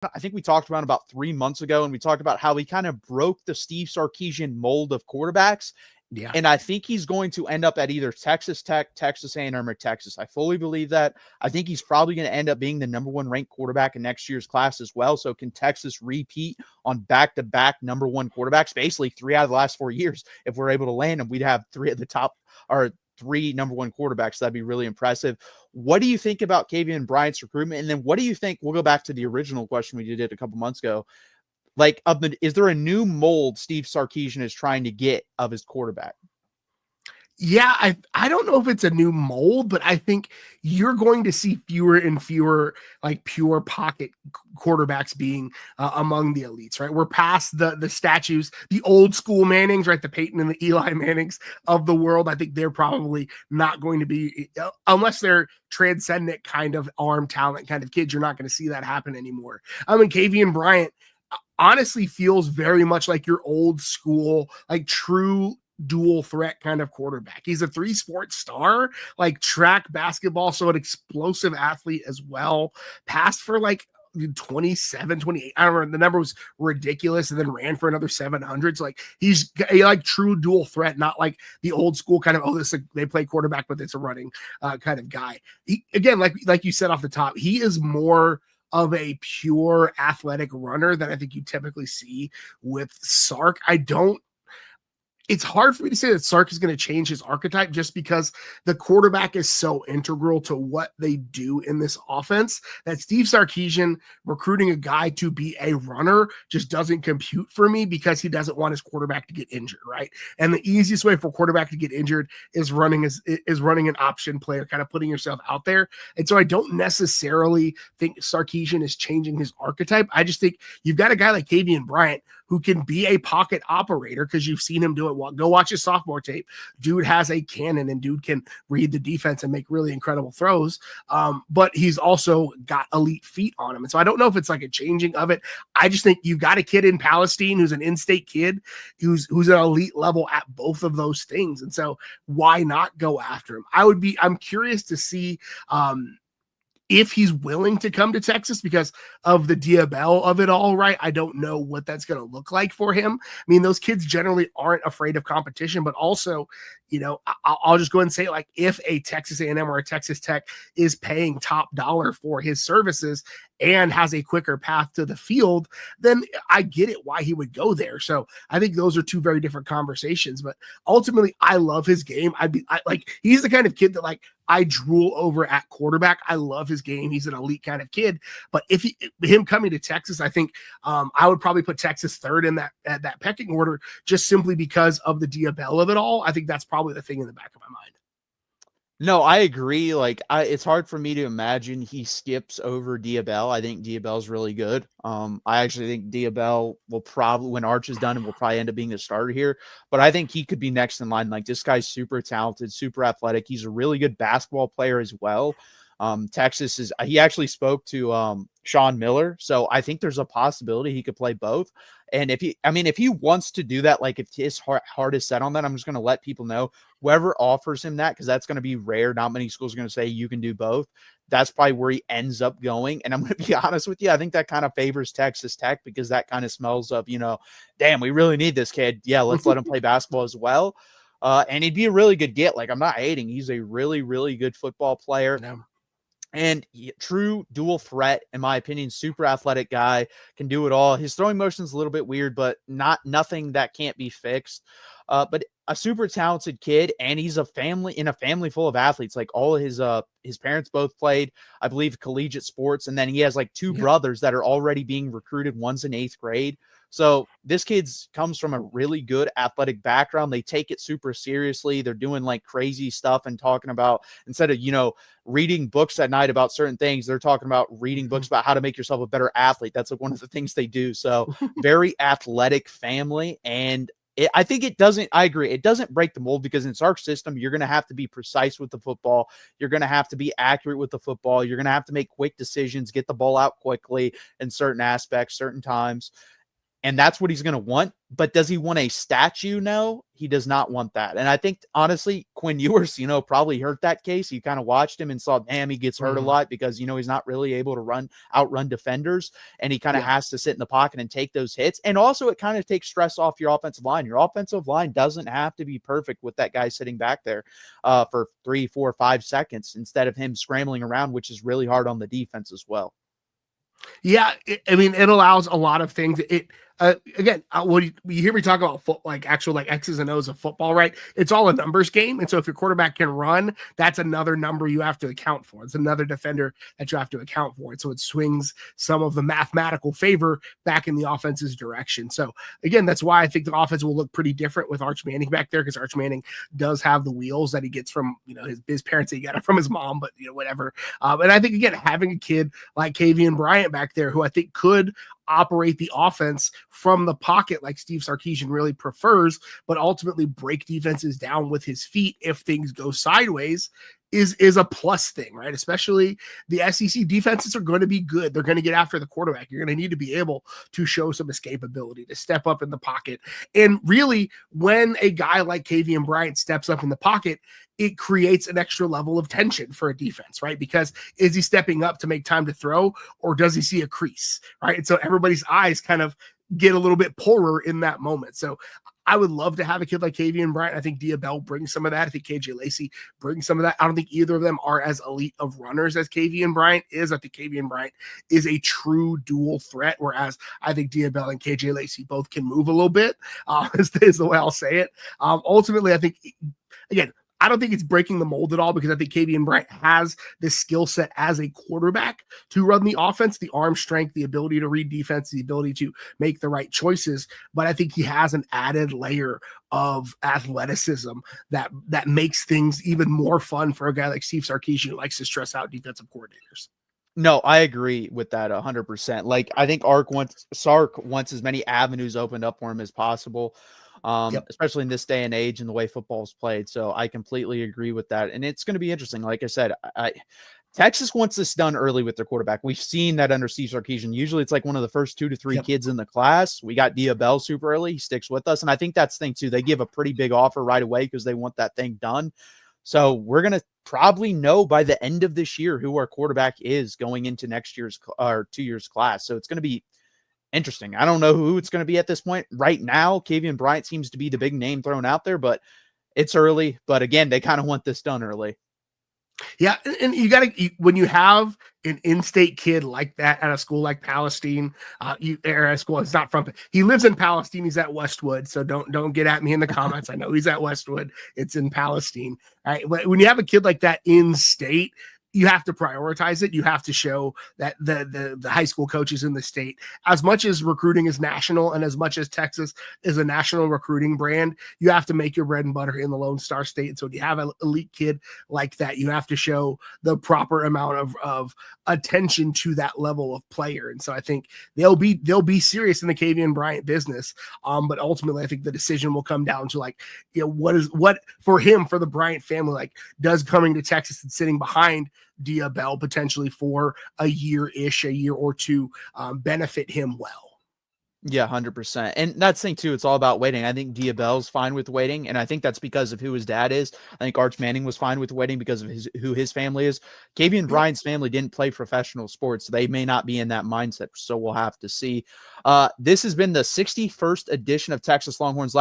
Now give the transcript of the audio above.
I think we talked about 3 months ago, and we talked about how he kind of broke the Steve Sarkisian mold of quarterbacks. Yeah. And I think he's going to end up at either Texas Tech, Texas A&M, or Texas. I fully believe that. I think he's probably going to end up being the number one ranked quarterback in next year's class as well. So can Texas repeat on back-to-back number one quarterbacks? Basically 3 out of the last 4 years. If we're able to land them, we'd have 3 at the top, or 3 number one quarterbacks. That'd be really impressive. What do you think about Kavian Bryant's recruitment? And then what do you think, we'll go back to the original question we did a couple months ago. Like, is there a new mold Steve Sarkisian is trying to get of his quarterback? Yeah, I don't know if it's a new mold, but I think you're going to see fewer and fewer like pure pocket quarterbacks being among the elites, right? We're past the statues, the old school Mannings, right? The Peyton and the Eli Mannings of the world. I think they're probably not going to be, unless they're transcendent kind of arm talent kind of kids, you're not going to see that happen anymore. I mean, Kavian Bryant honestly feels very much like your old school, like true dual threat kind of quarterback. He's a 3-sport star, like track, basketball, so an explosive athlete as well. Passed for like 27, 28. I don't remember. The number was ridiculous, and then ran for another 700. So like he's a like true dual threat, not like the old school kind of, they play quarterback, but it's a running kind of guy. He, again, like you said off the top, he is more of a pure athletic runner than I think you typically see with Sark. It's hard for me to say that Sark is going to change his archetype just because the quarterback is so integral to what they do in this offense that Steve Sarkisian recruiting a guy to be a runner just doesn't compute for me because he doesn't want his quarterback to get injured, right? And the easiest way for a quarterback to get injured is running an option player, kind of putting yourself out there. And so I don't necessarily think Sarkisian is changing his archetype. I just think you've got a guy like Kavian Bryant who can be a pocket operator because you've seen him do it. Well, go watch his sophomore tape. Dude has a cannon and dude can read the defense and make really incredible throws. But he's also got elite feet on him. And so I don't know if it's like a changing of it. I just think you've got a kid in Palestine who's an in-state kid who's an elite level at both of those things. And so why not go after him? I'm curious to see if he's willing to come to Texas because of the Diabell of it all, right? I don't know what that's going to look like for him. I mean, those kids generally aren't afraid of competition, but also, I'll just go ahead and say, like, if a Texas A&M or a Texas Tech is paying top dollar for his services and has a quicker path to the field, then I get it why he would go there. So I think those are two very different conversations, but ultimately I love his game. He's the kind of kid that like I drool over at quarterback. I love his game. He's an elite kind of kid, but him coming to Texas, I think I would probably put Texas third in that pecking order just simply because of the Diabell of it all. I think that's probably the thing in the back of my mind. No, I agree. Like, it's hard for me to imagine he skips over Diabell. I think Diabell's really good. I actually think Diabell will probably, when Arch is done, will probably end up being the starter here. But I think he could be next in line. Like, this guy's super talented, super athletic. He's a really good basketball player as well. Texas he actually spoke to Sean Miller. So I think there's a possibility he could play both. And if he wants to do that, like if his heart is set on that, I'm just going to let people know, whoever offers him that, because that's going to be rare. Not many schools are going to say you can do both. That's probably where he ends up going. And I'm going to be honest with you. I think that kind of favors Texas Tech because that kind of smells of, damn, we really need this kid. Yeah, let's let him play basketball as well. And he'd be a really good get. Like, I'm not hating. He's a really, really good football player. No. And true dual threat, in my opinion, super athletic guy, can do it all. His throwing motion is a little bit weird, but nothing that can't be fixed. But a super talented kid, and he's in a family full of athletes. Like, all of his parents both played, I believe, collegiate sports, and then he has like two brothers that are already being recruited. One's in 8th grade. So this kid's comes from a really good athletic background. They take it super seriously. They're doing like crazy stuff and talking about, instead of, reading books at night about certain things, they're talking about reading books about how to make yourself a better athlete. That's like one of the things they do. So very athletic family. And I think I agree. It doesn't break the mold because in Sark's system, you're going to have to be precise with the football. You're going to have to be accurate with the football. You're going to have to make quick decisions, get the ball out quickly in certain aspects, certain times. And that's what he's going to want. But does he want a statue? No, he does not want that. And I think, honestly, Quinn Ewers, probably hurt that case. You kind of watched him and saw, damn, he gets hurt a lot because, he's not really able to outrun defenders. And he kind of has to sit in the pocket and take those hits. And also, it kind of takes stress off your offensive line. Your offensive line doesn't have to be perfect with that guy sitting back there for 3, 4, 5 seconds instead of him scrambling around, which is really hard on the defense as well. Yeah, it allows a lot of things. Again, when you hear me talk about actual X's and O's of football, right? It's all a numbers game. And so if your quarterback can run, that's another number you have to account for. It's another defender that you have to account for. And so it swings some of the mathematical favor back in the offense's direction. So again, that's why I think the offense will look pretty different with Arch Manning back there, because Arch Manning does have the wheels that he gets from, his parents. He got it from his mom, but whatever. And I think, again, having a kid like Kavian Bryant back there, who I think could operate the offense from the pocket like Steve Sarkisian really prefers, but ultimately break defenses down with his feet if things go sideways, is a plus thing, right? Especially the SEC defenses are going to be good. They're going to get after the quarterback. You're going to need to be able to show some escapability, to step up in the pocket. And really, when a guy like Kavian Bryant steps up in the pocket, it creates an extra level of tension for a defense, right? Because is he stepping up to make time to throw, or does he see a crease, right? And so everybody's eyes kind of get a little bit poorer in that moment. So I would love to have a kid like Kavian Bryant. I think Diabell brings some of that. I think KJ Lacey brings some of that. I don't think either of them are as elite of runners as Kavian Bryant is. I think Kavian Bryant is a true dual threat, whereas I think Diabell and KJ Lacey both can move a little bit, is the way I'll say it. Ultimately, I think, again, I don't think it's breaking the mold at all, because I think Kavian Bryant has this skill set as a quarterback to run the offense, the arm strength, the ability to read defense, the ability to make the right choices. But I think he has an added layer of athleticism that makes things even more fun for a guy like Steve Sarkisian, who likes to stress out defensive coordinators. No, I agree with that 100%. Like, I think Sark wants as many avenues opened up for him as possible. Especially in this day and age and the way football is played. So I completely agree with that. And it's going to be interesting. Like I said, Texas wants this done early with their quarterback. We've seen that under Steve Sarkisian. Usually it's like one of the first 2 to 3 kids in the class. We got Diabell super early. He sticks with us. And I think that's the thing too. They give a pretty big offer right away because they want that thing done. So we're going to probably know by the end of this year who our quarterback is going into next year's or 2 years class. So it's going to be interesting. I don't know who it's going to be at this point. Right now, Kavian Bryant seems to be the big name thrown out there, but it's early. But again, they kind of want this done early. Yeah, and you got to, when you have an in-state kid like that at a school like Palestine, it's not from, he lives in Palestine, he's at Westwood, so don't get at me in the comments. I know he's at Westwood, it's in Palestine. All right, when you have a kid like that in state, you have to prioritize it. You have to show that the high school coaches in the state, as much as recruiting is national and as much as Texas is a national recruiting brand, you have to make your bread and butter in the Lone Star State. And so when you have an elite kid like that, you have to show the proper amount of attention to that level of player. And so I think they'll be serious in the Kavian Bryant business. But ultimately I think the decision will come down to what for him, for the Bryant family, does coming to Texas and sitting behind Diabell potentially for a year or two benefit him well. Yeah, 100%. And that's the thing too. It's all about waiting. I think Diabell's fine with waiting, and I think that's because of who his dad is. I think Arch Manning was fine with waiting because of who his family is. Kavian Bryant's family didn't play professional sports. So they may not be in that mindset. So we'll have to see. This has been the 61st edition of Texas Longhorns Live.